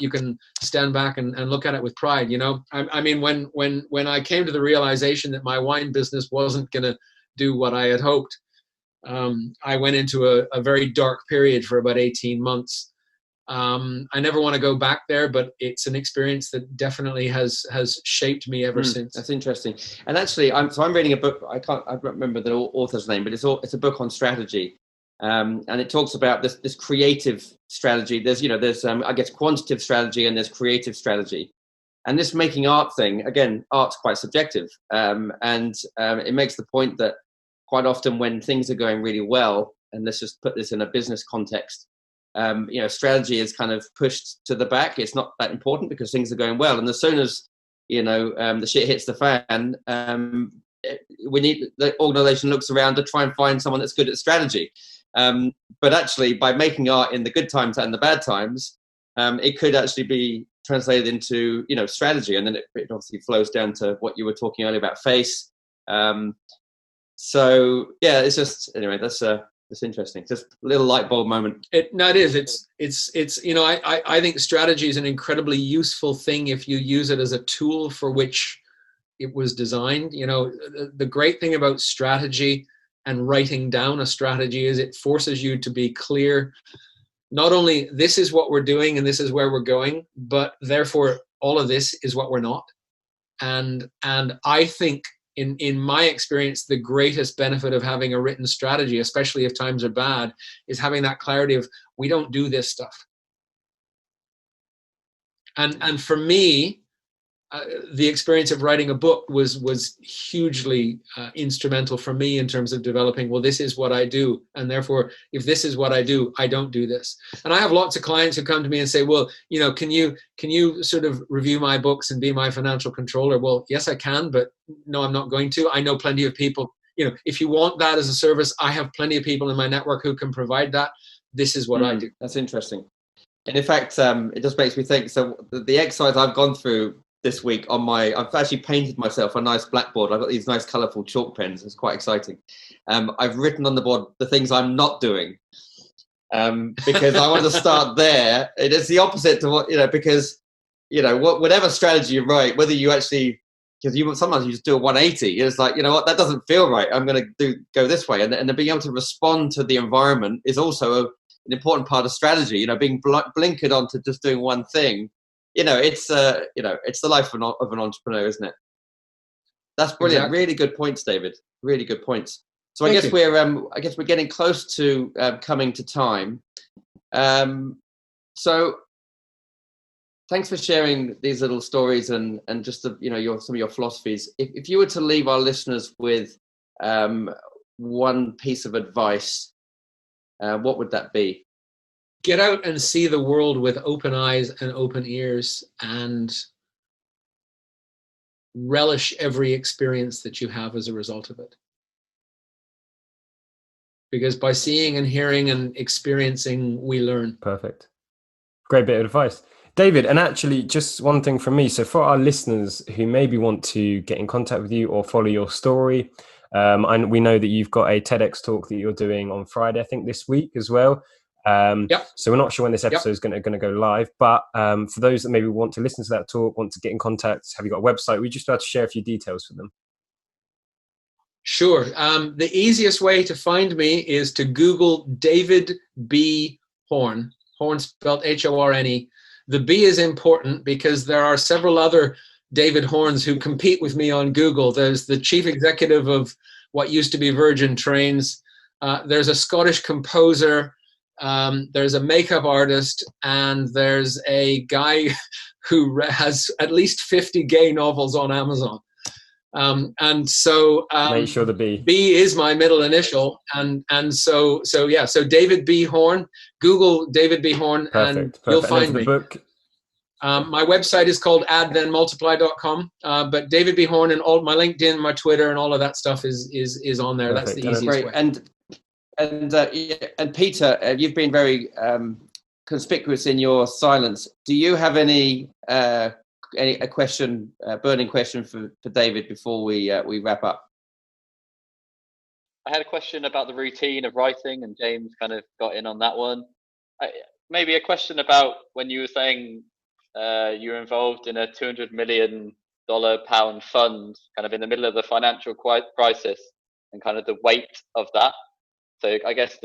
can stand back and look at it with pride, you know. I mean, when I came to the realization that my wine business wasn't going to do what I had hoped, I went into a very dark period for about 18 months. I never want to go back there, but it's an experience that definitely has shaped me ever since.
That's interesting. And actually, I'm reading a book. I don't remember the author's name, but it's a book on strategy. And it talks about this creative strategy. There's I guess quantitative strategy, and there's creative strategy. And this making art thing, again, art's quite subjective. And it makes the point that quite often when things are going really well, and let's just put this in a business context, you know, strategy is kind of pushed to the back. It's not that important because things are going well. And as soon as, you know, the shit hits the fan, the organization looks around to try and find someone that's good at strategy. But actually, by making art in the good times and the bad times, it could actually be translated into, you know, strategy. And then it obviously flows down to what you were talking earlier about face. So yeah, it's just, anyway, that's interesting. Just a little light bulb moment.
It is. It's you know, I think strategy is an incredibly useful thing if you use it as a tool for which it was designed. You know, the great thing about strategy and writing down a strategy is it forces you to be clear. Not only this is what we're doing and this is where we're going, but therefore all of this is what we're not. And I think in my experience, the greatest benefit of having a written strategy, especially if times are bad, is having that clarity of we don't do this stuff. And for me, the experience of writing a book was hugely instrumental for me in terms of developing, well, this is what I do. And therefore, if this is what I do, I don't do this. And I have lots of clients who come to me and say, well, you know, can you sort of review my books and be my financial controller? Well, yes, I can, but no, I'm not going to. I know plenty of people, you know, if you want that as a service, I have plenty of people in my network who can provide that. This is what I do.
That's interesting. And in fact, it just makes me think, so the exercise I've gone through this week I've actually painted myself a nice blackboard. I've got these nice colourful chalk pens. It's quite exciting. I've written on the board the things I'm not doing, because I want to start there. It is the opposite to what, you know, because, you know, whatever strategy you write, whether you actually, because sometimes you just do a 180. It's like, you know what, that doesn't feel right. I'm going to go this way. And then being able to respond to the environment is also an important part of strategy. You know, being blinkered onto just doing one thing. You know, it's the life of an entrepreneur, isn't it? That's brilliant.
Exactly.
Really good points, David. Really good points. So I guess we're getting close to coming to time. So thanks for sharing these little stories and just some of your philosophies. If you were to leave our listeners with one piece of advice, what would that be?
Get out and see the world with open eyes and open ears, and relish every experience that you have as a result of it. Because by seeing and hearing and experiencing, we learn.
Perfect. Great bit of advice. David, and actually just one thing from me. So for our listeners who maybe want to get in contact with you or follow your story, and we know that you've got a TEDx talk that you're doing on Friday, I think this week as well. So we're not sure when this episode is going to go live, but for those that maybe want to listen to that talk, want to get in contact, have you got a website? We just about to share a few details for them.
Sure. The easiest way to find me is to Google David B. Horne. Horne spelled H-O-R-N-E. The B is important because there are several other David Hornes who compete with me on Google. There's the chief executive of what used to be Virgin Trains. There's a Scottish composer. There's a makeup artist, and there's a guy who has at least 50 gay novels on Amazon. And so
make sure the B
is my middle initial, and so David B. Horne. Google David B. Horne, and you'll find me.
The book.
My website is called addthenmultiply.com, but David B. Horne and all my LinkedIn, my Twitter, and all of that stuff is on there. Perfect. That's the easiest way.
And Peter, you've been very conspicuous in your silence. Do you have any burning question for David before we wrap up?
I had a question about the routine of writing, and James kind of got in on that one. Maybe a question about when you were saying you were involved in a $200 million pound fund, kind of in the middle of the financial crisis, and kind of the weight of that. So I guess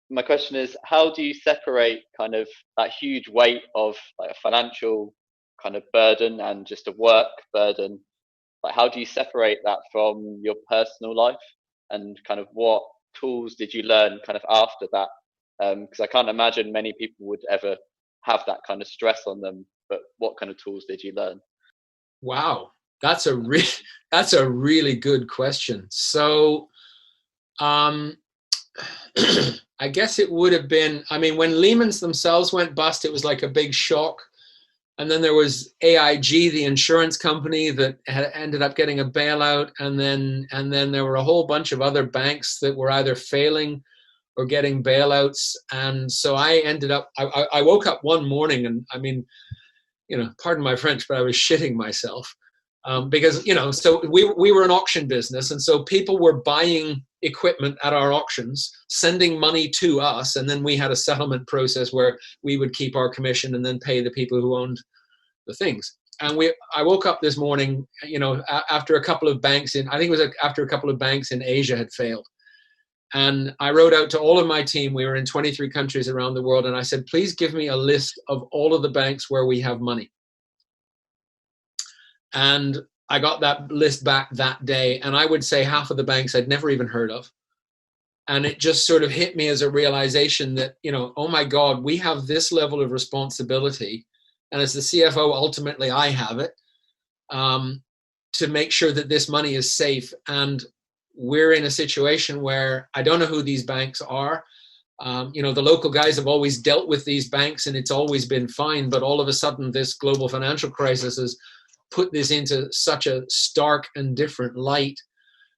my question is, how do you separate kind of that huge weight of like a financial kind of burden and just a work burden? Like, how do you separate that from your personal life, and kind of what tools did you learn kind of after that? Because I can't imagine many people would ever have that kind of stress on them, but what kind of tools did you learn?
Wow, that's a really good question. So I guess it would have been, I mean, when Lehman's themselves went bust, it was like a big shock. And then there was AIG, the insurance company, that had ended up getting a bailout. And then there were a whole bunch of other banks that were either failing or getting bailouts. And so I ended up, I woke up one morning, and I mean, you know, pardon my French, but I was shitting myself. Because, so we were an auction business, and so people were buying equipment at our auctions, sending money to us, and then we had a settlement process where we would keep our commission and then pay the people who owned the things. And I woke up this morning, after a couple of banks after a couple of banks in Asia had failed. And I wrote out to all of my team, we were in 23 countries around the world, and I said, please give me a list of all of the banks where we have money. And I got that list back that day, and I would say half of the banks I'd never even heard of. And it just sort of hit me as a realization that, oh my God, we have this level of responsibility. And as the CFO, ultimately I have it, to make sure that this money is safe. And we're in a situation where I don't know who these banks are. The local guys have always dealt with these banks and it's always been fine. But all of a sudden, this global financial crisis has put this into such a stark and different light.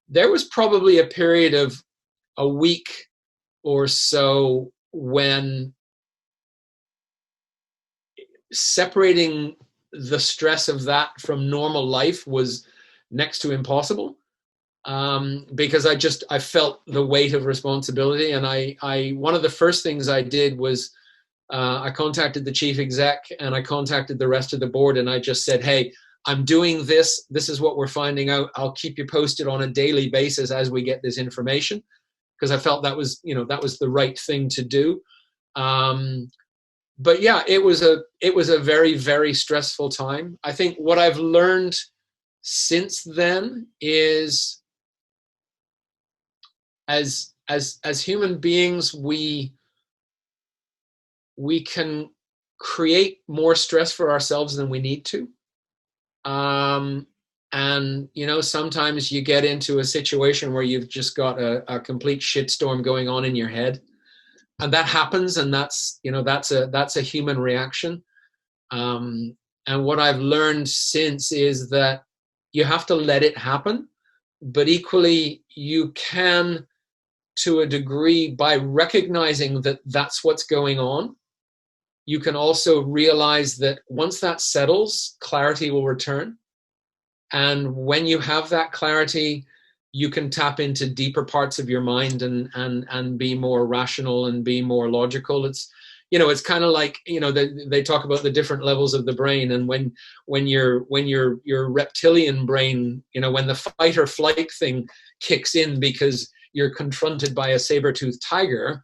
There was probably a period of a week or so when separating the stress of that from normal life was next to impossible. Because I felt the weight of responsibility. And I one of the first things I did was I contacted the chief exec and I contacted the rest of the board, and I just said, hey, I'm doing this. This is what we're finding out. I'll keep you posted on a daily basis as we get this information, because I felt that was the right thing to do. But yeah, it was a very, very stressful time. I think what I've learned since then is, as human beings, we can create more stress for ourselves than we need to. And sometimes you get into a situation where you've just got a complete shitstorm going on in your head, and that happens, and that's a human reaction. And what I've learned since is that you have to let it happen, but equally you can, to a degree, by recognizing that that's what's going on, you can also realize that once that settles, clarity will return. And when you have that clarity, you can tap into deeper parts of your mind and be more rational and be more logical. It's kind of like, they talk about the different levels of the brain. And when your reptilian brain, when the fight or flight thing kicks in because you're confronted by a saber-toothed tiger,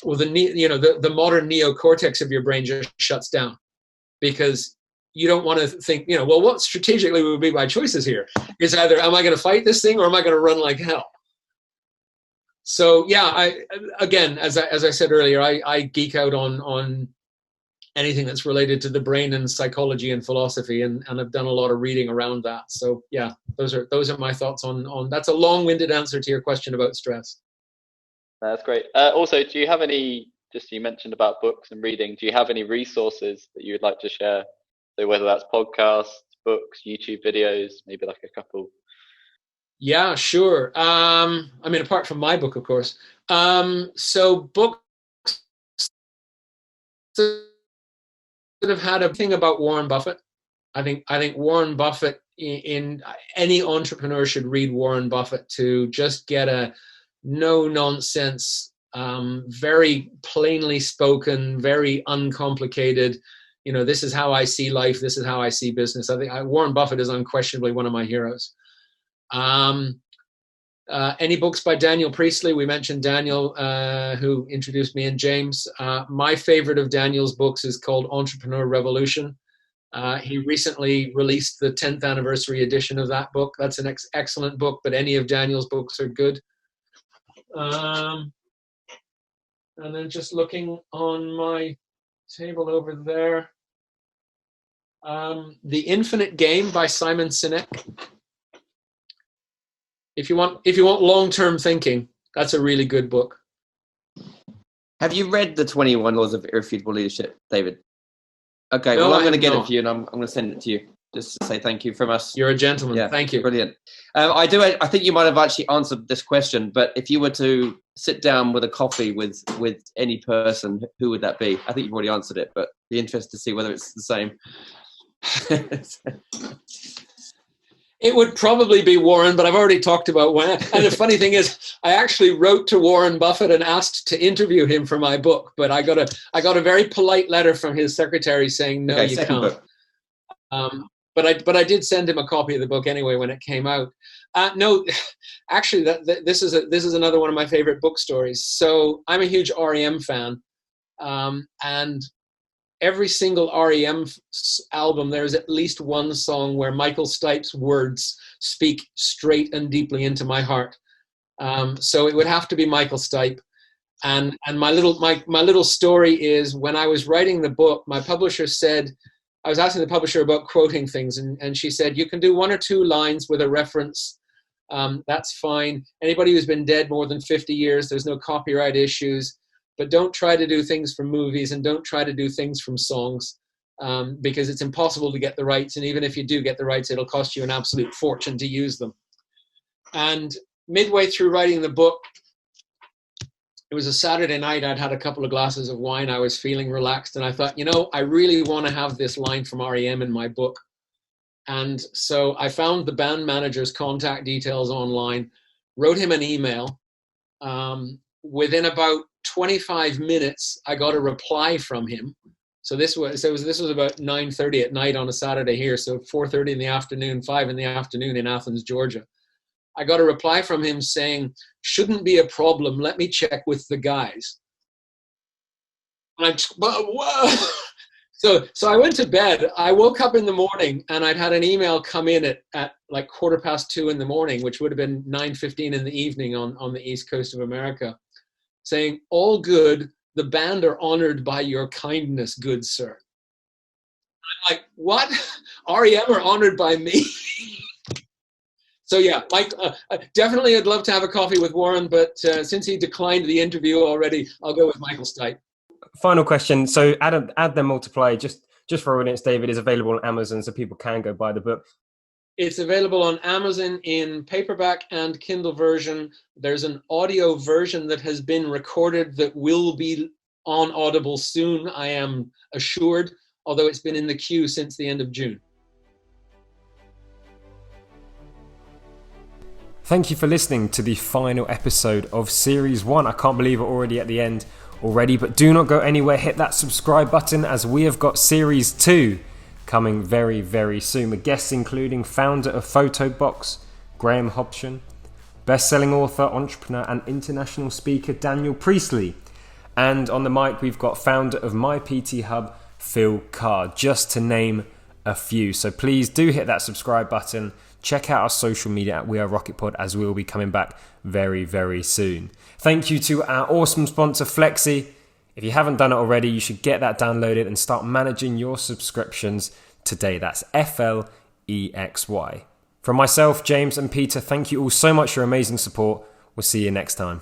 well, the modern neocortex of your brain just shuts down, because you don't want to think, well, what strategically would be my choices here? It's either, am I going to fight this thing or am I going to run like hell? So yeah, as I said earlier, I geek out on anything that's related to the brain and psychology and philosophy, and I've done a lot of reading around that. So yeah, those are my thoughts on that's a long-winded answer to your question about stress.
That's great. Also, do you have any, just you mentioned about books and reading, do you have any resources that you would like to share? So whether that's podcasts, books, YouTube videos, maybe like a couple.
Yeah, sure. Apart from my book, of course. So books that have had a thing about Warren Buffett. I think Warren Buffett, in any entrepreneur should read Warren Buffett to just get a no nonsense, very plainly spoken, very uncomplicated. This is how I see life. This is how I see business. I think Warren Buffett is unquestionably one of my heroes. Any books by Daniel Priestley? We mentioned Daniel, who introduced me and James. My favorite of Daniel's books is called Entrepreneur Revolution. He recently released the 10th anniversary edition of that book. That's an excellent book, but any of Daniel's books are good. And then just looking on my table over there, The Infinite Game by Simon Sinek. If you want long-term thinking, that's a really good book.
Have you read the 21 Laws of Irrefutable Leadership, David? Okay,
No,
well, I'm going to
have
get
not.
it for you, and I'm going to send it to you just to say thank you from us.
You're a gentleman.
Yeah,
Thank you.
Brilliant. I think you might have actually answered this question, but if you were to sit down with a coffee with any person, who would that be? I think you've already answered it, but be interested to see whether it's the same.
It would probably be Warren, but I've already talked about when. And the funny thing is, I actually wrote to Warren Buffett and asked to interview him for my book, but I got a very polite letter from his secretary saying, no, you can't. But I did send him a copy of the book anyway when it came out. No, actually, this is another one of my favorite book stories. So I'm a huge REM fan, and every single REM album, there's at least one song where Michael Stipe's words speak straight and deeply into my heart. So it would have to be Michael Stipe. And my little story is, when I was writing the book, my publisher said, I was asking the publisher about quoting things, and she said, you can do 1 or 2 lines with a reference. That's fine. Anybody who's been dead more than 50 years, there's no copyright issues. But don't try to do things from movies, and don't try to do things from songs, because it's impossible to get the rights. And even if you do get the rights, it'll cost you an absolute fortune to use them. And midway through writing the book, it was a Saturday night. I'd had a couple of glasses of wine. I was feeling relaxed. And I thought, I really want to have this line from REM in my book. And so I found the band manager's contact details online, wrote him an email. Within about 25 minutes, I got a reply from him. So this was about 9:30 at night on a Saturday here. So 4:30 in the afternoon, 5 in the afternoon in Athens, Georgia. I got a reply from him saying, shouldn't be a problem. Let me check with the guys. And So I went to bed. I woke up in the morning and I'd had an email come in at like 2:15 in the morning, which would have been 9:15 in the evening on the East Coast of America, saying, all good, the band are honored by your kindness, good sir. I'm like, what? REM are honored by me? So yeah, Mike, definitely I'd love to have a coffee with Warren, but since he declined the interview already, I'll go with Michael Stipe.
Final question. So Add Then Multiply, just for audience, David, is available on Amazon, so people can go buy the book.
It's available on Amazon in paperback and Kindle version. There's an audio version that has been recorded that will be on Audible soon, I am assured, although it's been in the queue since the end of June.
Thank you for listening to the final episode of Series 1. I can't believe we're already at the end already, but do not go anywhere. Hit that subscribe button, as we have got Series 2 coming very, very soon, with guests including founder of Photobox, Graham Hobson, best-selling author, entrepreneur and international speaker Daniel Priestley. And on the mic, we've got founder of My PT Hub, Phil Carr, just to name a few. So please do hit that subscribe button. Check out our social media at We Are Rocket Pod, as we will be coming back very, very soon. Thank you to our awesome sponsor, Flexi. If you haven't done it already, you should get that downloaded and start managing your subscriptions today. That's FLEXY. From myself, James and Peter, thank you all so much for your amazing support. We'll see you next time.